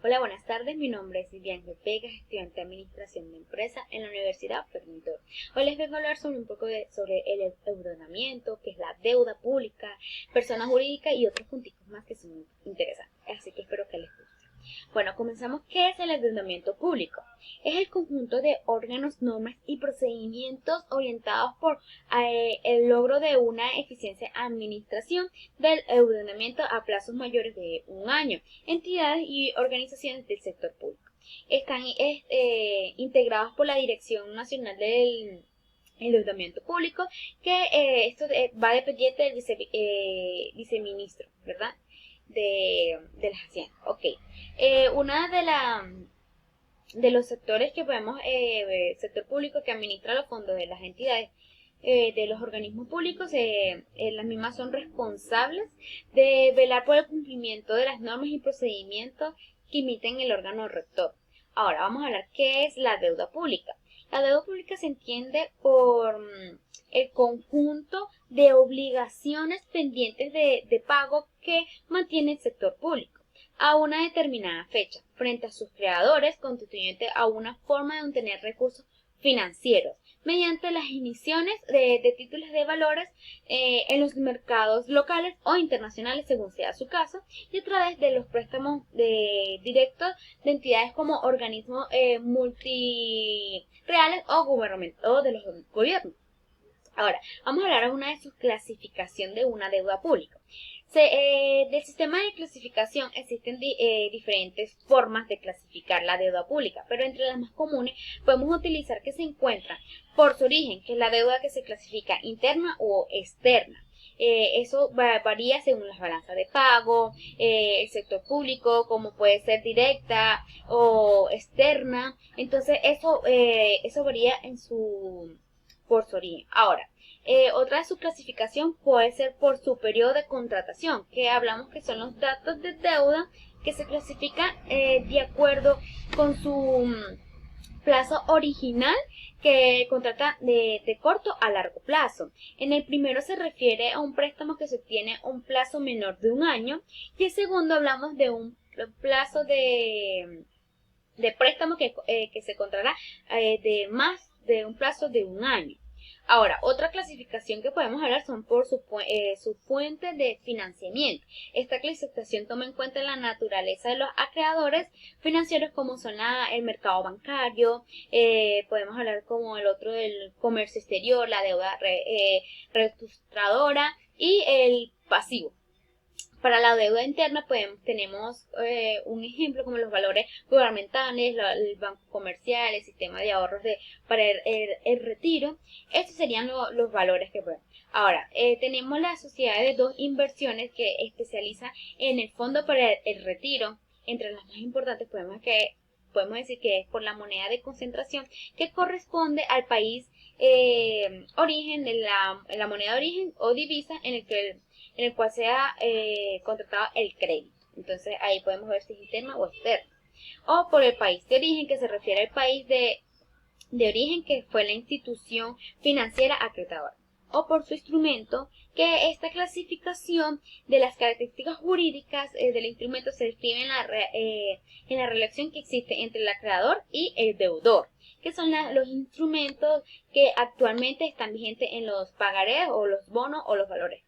Hola, buenas tardes. Mi nombre es Viviane Vegas, estudiante de Administración de Empresa en la Universidad Fermín. Hoy les vengo a hablar sobre un poco sobre el endeudamiento, que es la deuda pública, persona jurídica y otros puntitos más que son interesantes. Así que espero que les guste. Bueno, comenzamos. ¿Qué es el endeudamiento público? Es el conjunto de órganos, normas y procedimientos orientados por el logro de una eficiente administración del endeudamiento a plazos mayores de un año, entidades y organizaciones del sector público. Están integrados por la Dirección Nacional del Endeudamiento Público, que esto va dependiente del viceministro, ¿verdad? De las haciendas. Ok. Una de los sectores que podemos, sector público que administra los fondos de las entidades de los organismos públicos, las mismas son responsables de velar por el cumplimiento de las normas y procedimientos que emiten el órgano rector. Ahora vamos a hablar qué es la deuda pública. La deuda pública se entiende por el conjunto de obligaciones pendientes de pago que mantiene el sector público a una determinada fecha frente a sus creadores, constituyente a una forma de obtener recursos financieros mediante las emisiones de títulos de valores en los mercados locales o internacionales según sea su caso, y a través de los préstamos directos de entidades como organismos multireales o de los gobiernos. Ahora, vamos a hablar de una de sus clasificación de una deuda pública. Del sistema de clasificación existen diferentes formas de clasificar la deuda pública, pero entre las más comunes podemos utilizar que se encuentran por su origen, que es la deuda que se clasifica interna o externa. Eso varía según las balanzas de pago, el sector público, como puede ser directa o externa. Entonces eso varía por su origen. Ahora, otra de su clasificación puede ser por su periodo de contratación, que hablamos que son los datos de deuda que se clasifican de acuerdo con su plazo original, que contrata de corto a largo plazo. En el primero se refiere a un préstamo que se obtiene un plazo menor de un año, y el segundo hablamos de un plazo de préstamo que se contratará de más de un plazo de un año. Ahora, otra clasificación que podemos hablar son por su fuente de financiamiento. Esta clasificación toma en cuenta la naturaleza de los acreedores financieros, como son el mercado bancario, podemos hablar como el otro del comercio exterior, la deuda reestructuradora y el pasivo. Para la deuda interna tenemos un ejemplo como los valores gubernamentales, el banco comercial, el sistema de ahorros para el retiro. Estos serían los valores que podemos. Ahora, tenemos la sociedad de dos inversiones que especializa en el fondo para el retiro. Entre las más importantes podemos decir que es por la moneda de concentración, que corresponde al país origen, la moneda de origen o divisa en el cual sea contratado el crédito. Entonces ahí podemos ver si es interno o externo. O por el país de origen, que se refiere al país de origen, que fue la institución financiera acreditadora. O por su instrumento, que esta clasificación de las características jurídicas del instrumento se describe en la relación que existe entre el acreedor y el deudor, que son los instrumentos que actualmente están vigentes en los pagarés o los bonos o los valores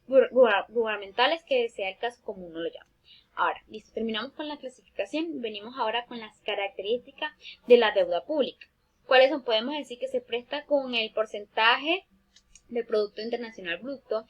gubernamentales, que sea el caso como uno lo llama. Ahora, listo, terminamos con la clasificación, venimos ahora con las características de la deuda pública. ¿Cuáles son? Podemos decir que se presta con el porcentaje del Producto Internacional Bruto,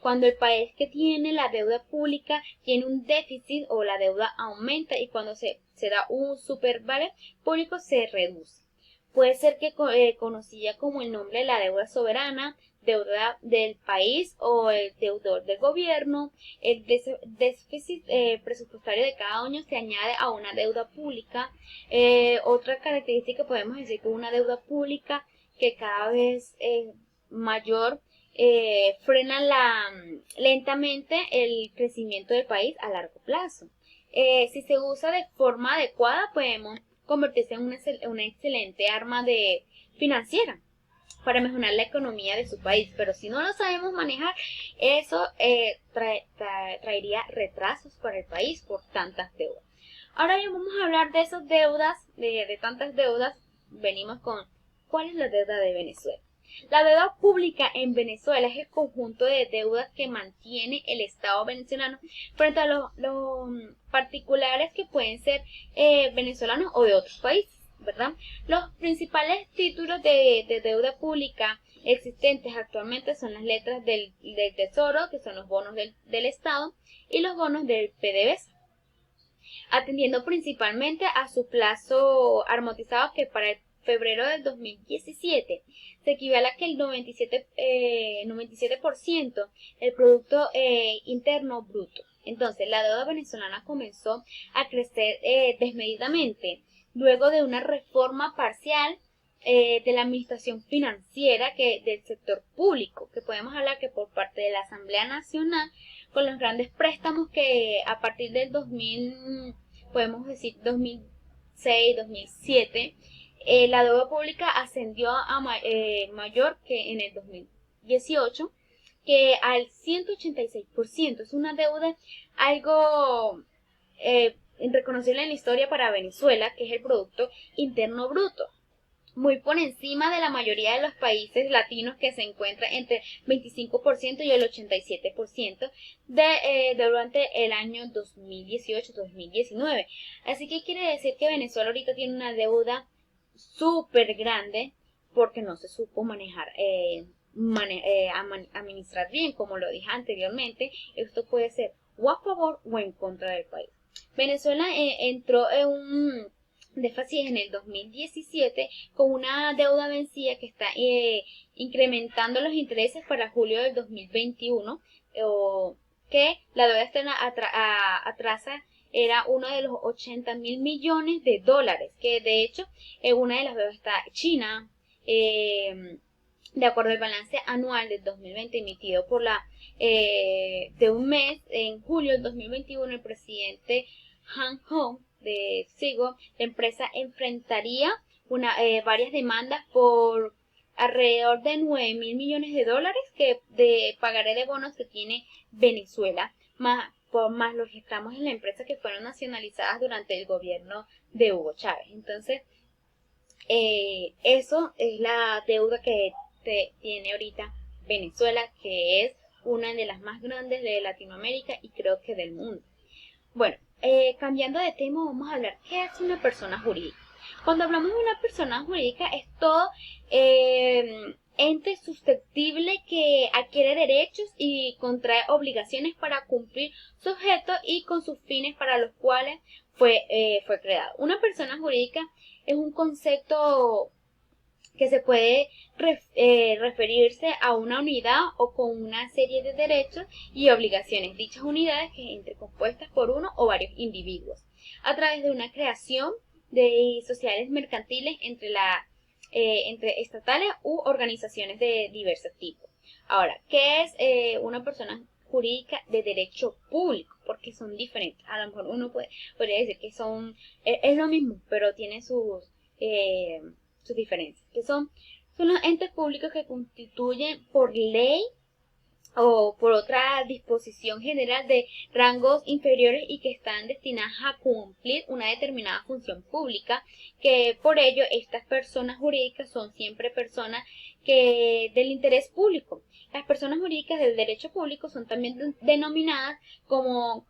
cuando el país que tiene la deuda pública tiene un déficit o la deuda aumenta, y cuando se da un superávit público se reduce. Puede ser que conocida como el nombre de la deuda soberana, deuda del país o el deudor del gobierno. El déficit presupuestario de cada año se añade a una deuda pública. Otra característica podemos decir que una deuda pública que cada vez mayor frena lentamente el crecimiento del país a largo plazo. Si se usa de forma adecuada, podemos convertirse en una excelente arma financiera. para mejorar la economía de su país, pero si no lo sabemos manejar, eso traería retrasos para el país por tantas deudas. Ahora bien, vamos a hablar de esas deudas, de tantas deudas. Venimos con ¿cuál es la deuda de Venezuela? La deuda pública en Venezuela es el conjunto de deudas que mantiene el Estado venezolano frente a los particulares que pueden ser venezolanos o de otros países, ¿verdad? Los principales títulos de deuda pública existentes actualmente son las letras del Tesoro, que son los bonos del Estado, y los bonos del PDVSA, atendiendo principalmente a su plazo amortizado, que para el febrero del 2017 se equivale a que el 97% del Producto Interno Bruto. Entonces, la deuda venezolana comenzó a crecer desmedidamente luego de una reforma parcial de la administración financiera del sector público, que podemos hablar que por parte de la Asamblea Nacional, con los grandes préstamos que a partir del 2000, podemos decir 2006, 2007, la deuda pública ascendió a mayor que en el 2018, que al 186%. Es una deuda algo reconocible en la historia para Venezuela, que es el Producto Interno Bruto, muy por encima de la mayoría de los países latinos, que se encuentra entre 25% y el 87% durante el año 2018-2019. Así que quiere decir que Venezuela ahorita tiene una deuda súper grande porque no se supo manejar, administrar bien, como lo dije anteriormente. Esto puede ser o a favor o en contra del país. Venezuela entró en un déficit en el 2017 con una deuda vencida que está incrementando los intereses para julio del 2021, que la deuda externa atrasa era uno de los 80.000 millones de dólares, que de hecho una de las deudas está China, de acuerdo al balance anual del 2020 emitido por de un mes, en julio del 2021, el presidente Han Hong de Sigo, la empresa enfrentaría varias demandas por alrededor de 9.000 millones de dólares de pagaré de bonos que tiene Venezuela, más los que estamos en la empresa que fueron nacionalizadas durante el gobierno de Hugo Chávez. Entonces, eso es la deuda que tiene ahorita Venezuela, que es una de las más grandes de Latinoamérica y creo que del mundo. Bueno, cambiando de tema, vamos a hablar qué es una persona jurídica. Cuando hablamos de una persona jurídica, es todo ente susceptible que adquiere derechos y contrae obligaciones para cumplir su objeto y con sus fines para los cuales fue creado. Una persona jurídica es un concepto que se puede referirse a una unidad o con una serie de derechos y obligaciones. Dichas unidades que entre compuestas por uno o varios individuos, a través de una creación de sociedades mercantiles entre estatales u organizaciones de diversos tipos. Ahora, ¿qué es una persona jurídica de derecho público? Porque son diferentes. A lo mejor uno podría decir que es lo mismo, pero tiene sus diferencias, que son los entes públicos que constituyen por ley o por otra disposición general de rangos inferiores y que están destinadas a cumplir una determinada función pública, que por ello estas personas jurídicas son siempre personas del interés público. Las personas jurídicas del derecho público son también denominadas como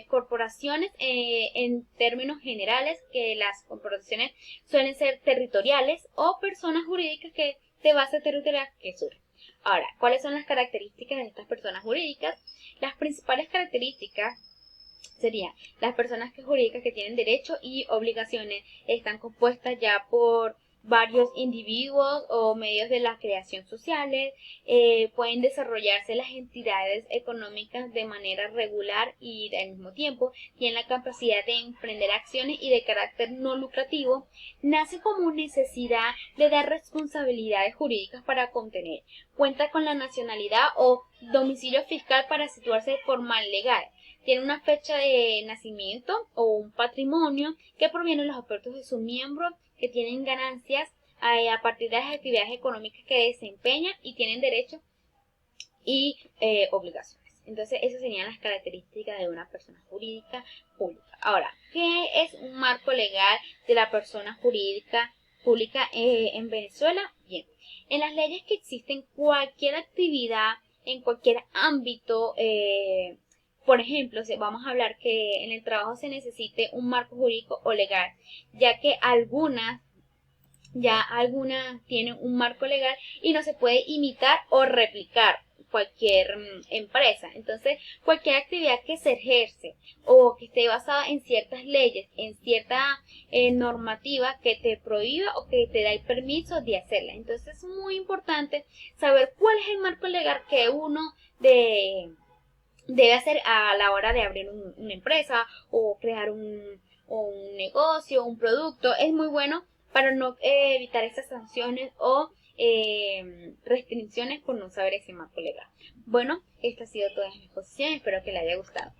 corporaciones en términos generales, que las corporaciones suelen ser territoriales, o personas jurídicas de base territorial que surgen. Ahora, ¿cuáles son las características de estas personas jurídicas? Las principales características serían las personas jurídicas que tienen derechos y obligaciones, están compuestas ya por varios individuos o medios de la creación sociales, pueden desarrollarse las entidades económicas de manera regular y al mismo tiempo tienen la capacidad de emprender acciones y de carácter no lucrativo. Nace como necesidad de dar responsabilidades jurídicas para contener, cuenta con la nacionalidad o domicilio fiscal para situarse de forma legal, tiene una fecha de nacimiento o un patrimonio que proviene de los aportes de sus miembros, que tienen ganancias a partir de las actividades económicas que desempeñan y tienen derechos y obligaciones. Entonces, esas serían las características de una persona jurídica pública. Ahora, ¿qué es un marco legal de la persona jurídica pública en Venezuela? Bien, en las leyes que existen, cualquier actividad en cualquier ámbito, por ejemplo, vamos a hablar que en el trabajo se necesite un marco jurídico o legal, ya que algunas tienen un marco legal y no se puede imitar o replicar cualquier empresa. Entonces, cualquier actividad que se ejerce o que esté basada en ciertas leyes, en cierta normativa que te prohíba o que te da el permiso de hacerla. Entonces, es muy importante saber cuál es el marco legal que uno debe hacer a la hora de abrir una empresa o crear un negocio, un producto. Es muy bueno para no evitar esas sanciones o restricciones por no saber ese marco legal. Bueno, esta ha sido toda mi exposición, espero que le haya gustado.